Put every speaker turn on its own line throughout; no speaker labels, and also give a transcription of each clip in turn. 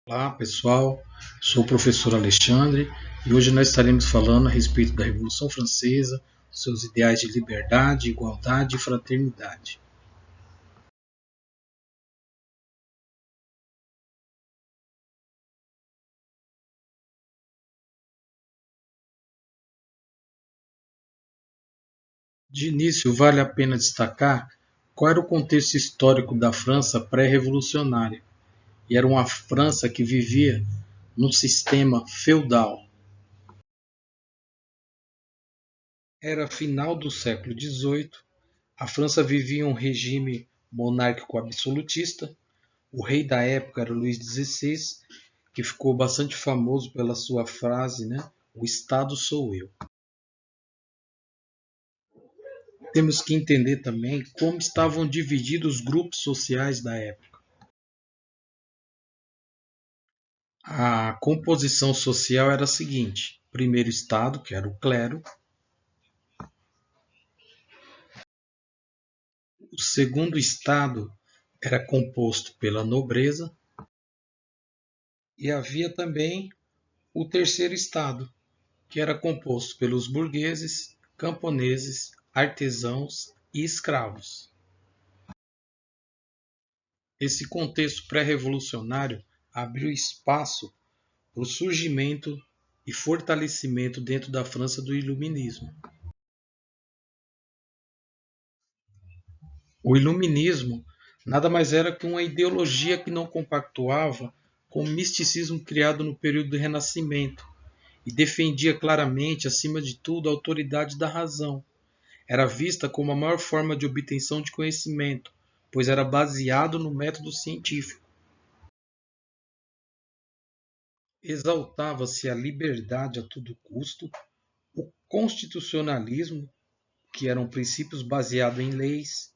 Olá pessoal, sou o professor Alexandre e hoje nós estaremos falando a respeito da Revolução Francesa, seus ideais de liberdade, igualdade e fraternidade. De início, vale a pena destacar qual era o contexto histórico da França pré-revolucionária. E era uma França que vivia num sistema feudal. Era final do século XVIII, a França vivia um regime monárquico absolutista. O rei da época era Luís XVI, que ficou bastante famoso pela sua frase, né? O Estado sou eu. Temos que entender também como estavam divididos os grupos sociais da época. A composição social era a seguinte: primeiro estado, que era o clero, o segundo estado era composto pela nobreza e havia também o terceiro estado, que era composto pelos burgueses, camponeses, artesãos e escravos. Esse contexto pré-revolucionário abriu espaço para o surgimento e fortalecimento dentro da França do Iluminismo. O Iluminismo nada mais era que uma ideologia que não compactuava com o misticismo criado no período do Renascimento e defendia claramente, acima de tudo, a autoridade da razão. Era vista como a maior forma de obtenção de conhecimento, pois era baseado no método científico. Exaltava-se a liberdade a todo custo, o constitucionalismo, que eram princípios baseados em leis,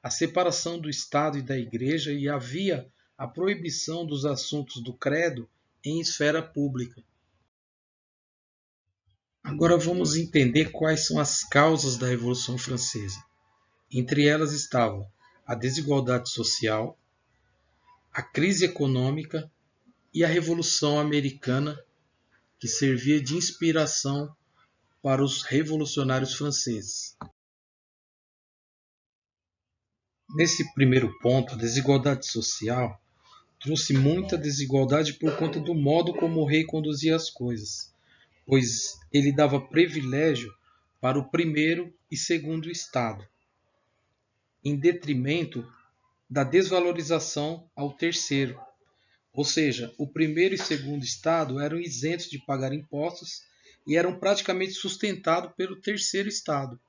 a separação do Estado e da Igreja e havia a proibição dos assuntos do credo em esfera pública. Agora vamos entender quais são as causas da Revolução Francesa. Entre elas estavam a desigualdade social, a crise econômica e a Revolução Americana, que servia de inspiração para os revolucionários franceses. Nesse primeiro ponto, a desigualdade social trouxe muita desigualdade por conta do modo como o rei conduzia as coisas, pois ele dava privilégio para o primeiro e segundo estado, em detrimento da desvalorização ao terceiro. Ou seja, o primeiro e segundo estado eram isentos de pagar impostos e eram praticamente sustentados pelo terceiro estado.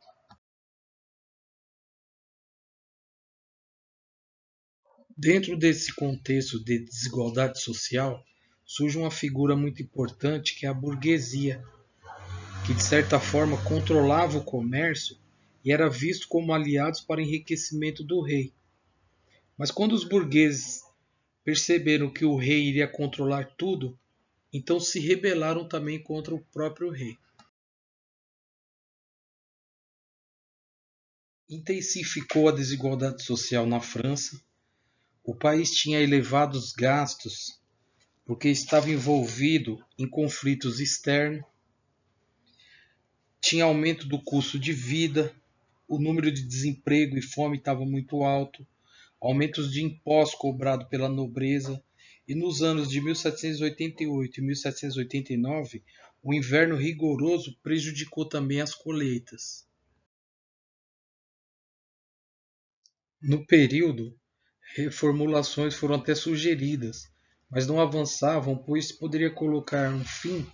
Dentro desse contexto de desigualdade social, surge uma figura muito importante que é a burguesia, que de certa forma controlava o comércio e era visto como aliados para o enriquecimento do rei. Mas quando os burgueses perceberam que o rei iria controlar tudo, então se rebelaram também contra o próprio rei. Intensificou a desigualdade social na França. O país tinha elevados gastos porque estava envolvido em conflitos externos, tinha aumento do custo de vida, o número de desemprego e fome estava muito alto, aumentos de impostos cobrados pela nobreza, e nos anos de 1788 e 1789, o inverno rigoroso prejudicou também as colheitas. No período, reformulações foram até sugeridas, mas não avançavam, pois poderia colocar um fim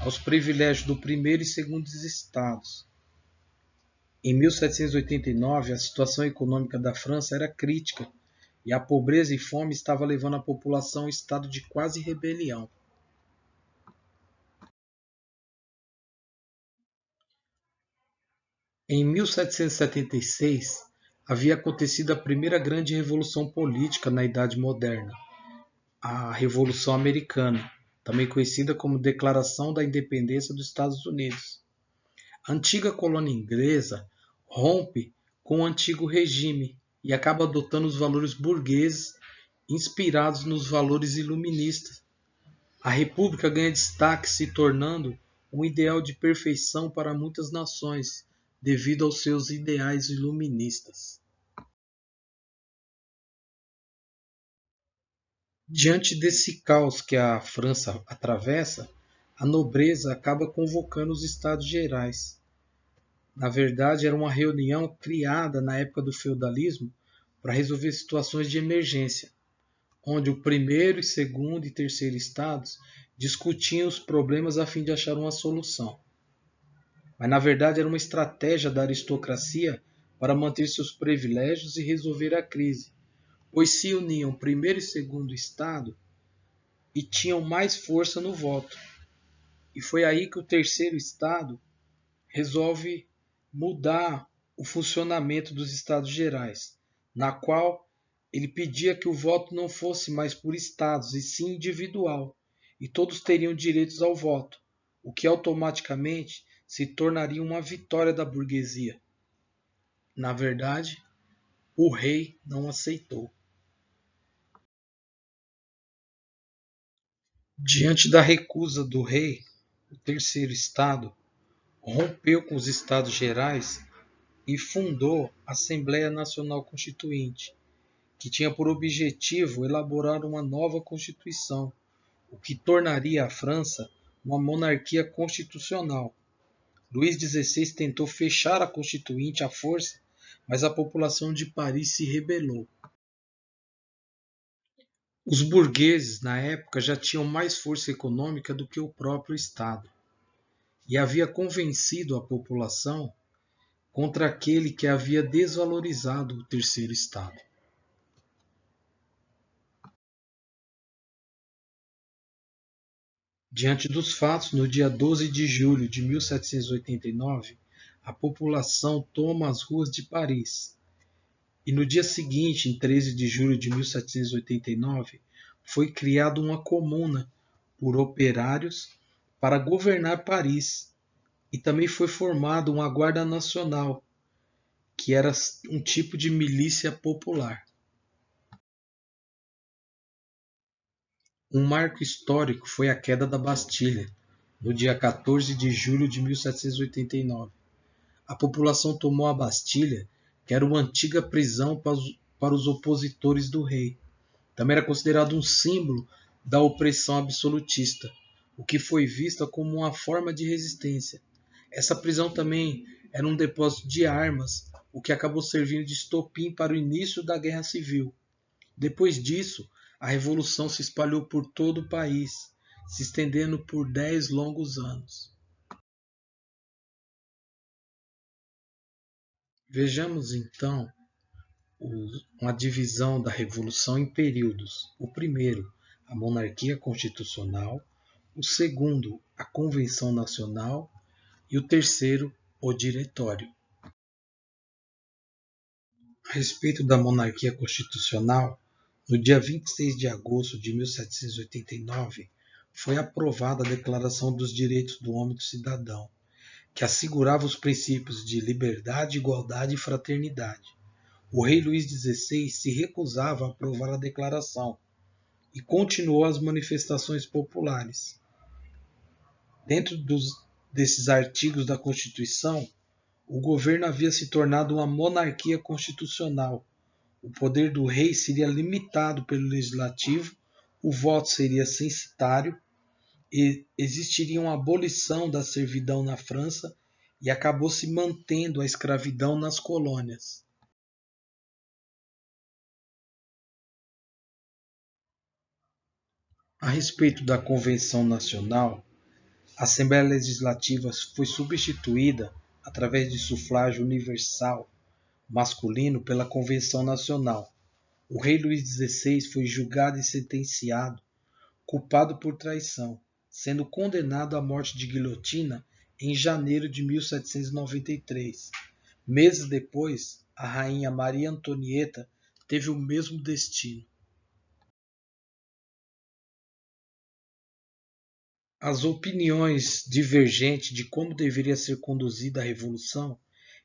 aos privilégios do primeiro e segundo estados. Em 1789, a situação econômica da França era crítica e a pobreza e fome estava levando a população ao estado de quase rebelião. Em 1776, havia acontecido a primeira grande revolução política na Idade Moderna, a Revolução Americana, também conhecida como Declaração da Independência dos Estados Unidos. A antiga colônia inglesa rompe com o antigo regime e acaba adotando os valores burgueses inspirados nos valores iluministas, A república ganha destaque, se tornando um ideal de perfeição para muitas nações, devido aos seus ideais iluministas. Diante desse caos que a França atravessa, a nobreza acaba convocando os Estados Gerais. Na verdade, era uma reunião criada na época do feudalismo para resolver situações de emergência, onde o primeiro, segundo e terceiro estados discutiam os problemas a fim de achar uma solução. Mas na verdade era uma estratégia da aristocracia para manter seus privilégios e resolver a crise, pois se uniam primeiro e segundo estado e tinham mais força no voto. E foi aí que o terceiro estado resolve mudar o funcionamento dos estados gerais, na qual ele pedia que o voto não fosse mais por estados, e sim individual, e todos teriam direitos ao voto, o que automaticamente se tornaria uma vitória da burguesia. Na verdade, o rei não aceitou. Diante da recusa do rei, o terceiro estado rompeu com os estados gerais e fundou a Assembleia Nacional Constituinte, que tinha por objetivo elaborar uma nova Constituição, o que tornaria a França uma monarquia constitucional. Luís XVI tentou fechar a Constituinte à força, mas a população de Paris se rebelou. Os burgueses, na época, já tinham mais força econômica do que o próprio Estado, e havia convencido a população contra aquele que havia desvalorizado o terceiro Estado. Diante dos fatos, no dia 12 de julho de 1789, a população toma as ruas de Paris. E no dia seguinte, em 13 de julho de 1789, foi criada uma comuna por operários para governar Paris. E também foi formada uma Guarda Nacional, que era um tipo de milícia popular. Um marco histórico foi a queda da Bastilha, no dia 14 de julho de 1789. A população tomou a Bastilha, que era uma antiga prisão para os opositores do rei. Também era considerado um símbolo da opressão absolutista, o que foi vista como uma forma de resistência. Essa prisão também era um depósito de armas, o que acabou servindo de estopim para o início da Guerra Civil. Depois disso, a revolução se espalhou por todo o país, se estendendo por 10 longos anos. Vejamos então uma divisão da Revolução em períodos. O primeiro, a monarquia constitucional. O segundo, a Convenção Nacional. E o terceiro, o Diretório. A respeito da monarquia constitucional, no dia 26 de agosto de 1789, foi aprovada a Declaração dos Direitos do Homem e do Cidadão, que assegurava os princípios de liberdade, igualdade e fraternidade. O rei Luís XVI se recusava a aprovar a declaração e continuou as manifestações populares. Dentro desses artigos da Constituição, o governo havia se tornado uma monarquia constitucional. O poder do rei seria limitado pelo legislativo, o voto seria censitário, e existiria uma abolição da servidão na França e acabou se mantendo a escravidão nas colônias. A respeito da Convenção Nacional, a Assembleia Legislativa foi substituída, através de sufrágio universal masculino, pela Convenção Nacional. O rei Luís XVI foi julgado e sentenciado, culpado por traição, sendo condenado à morte de guilhotina em janeiro de 1793. Meses depois, a rainha Maria Antonieta teve o mesmo destino. As opiniões divergentes de como deveria ser conduzida a revolução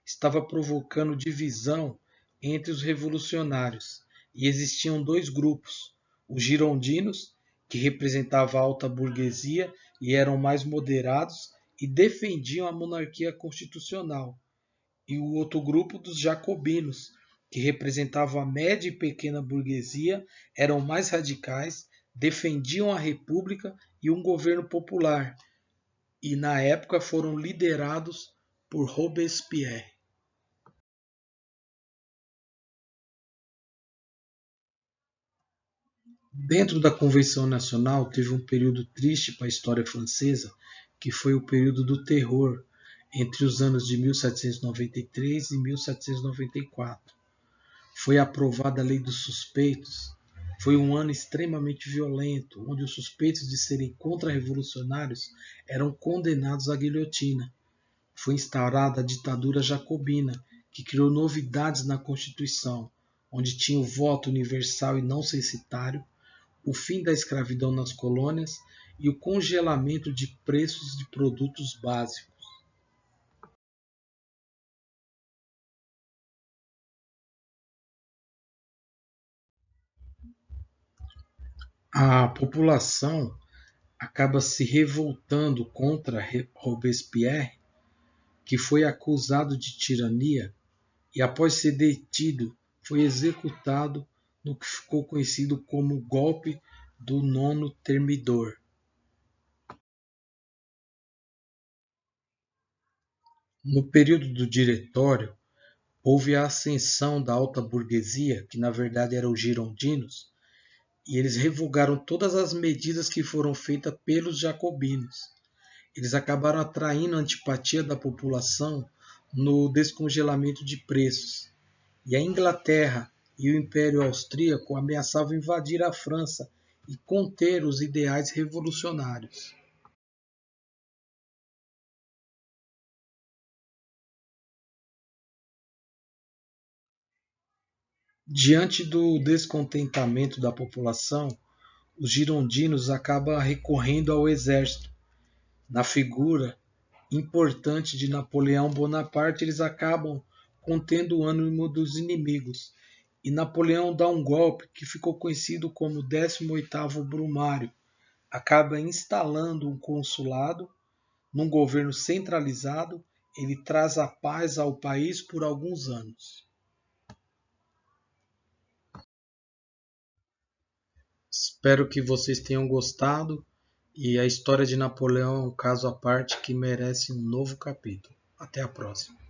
estava provocando divisão entre os revolucionários, e existiam dois grupos, os girondinos, que representava a alta burguesia e eram mais moderados e defendiam a monarquia constitucional, e o outro grupo dos jacobinos, que representavam a média e pequena burguesia, eram mais radicais, defendiam a república e um governo popular, e na época foram liderados por Robespierre. Dentro da Convenção Nacional, teve um período triste para a história francesa, que foi o período do terror, entre os anos de 1793 e 1794. Foi aprovada a Lei dos Suspeitos. Foi um ano extremamente violento, onde os suspeitos de serem contra-revolucionários eram condenados à guilhotina. Foi instaurada a ditadura jacobina, que criou novidades na Constituição, onde tinha o voto universal e não censitário, o fim da escravidão nas colônias e o congelamento de preços de produtos básicos. A população acaba se revoltando contra Robespierre, que foi acusado de tirania e, após ser detido, foi executado no que ficou conhecido como golpe do Nono Termidor. No período do Diretório, houve a ascensão da alta burguesia, que na verdade eram os girondinos, e eles revogaram todas as medidas que foram feitas pelos jacobinos. Eles acabaram atraindo a antipatia da população no descongelamento de preços. E a Inglaterra e o Império Austríaco ameaçavam invadir a França e conter os ideais revolucionários. Diante do descontentamento da população, os girondinos acabam recorrendo ao exército. Na figura importante de Napoleão Bonaparte, eles acabam contendo o ânimo dos inimigos. E Napoleão dá um golpe que ficou conhecido como 18º Brumário. Acaba instalando um consulado num governo centralizado. Ele traz a paz ao país por alguns anos. Espero que vocês tenham gostado. E a história de Napoleão é um caso à parte que merece um novo capítulo. Até a próxima.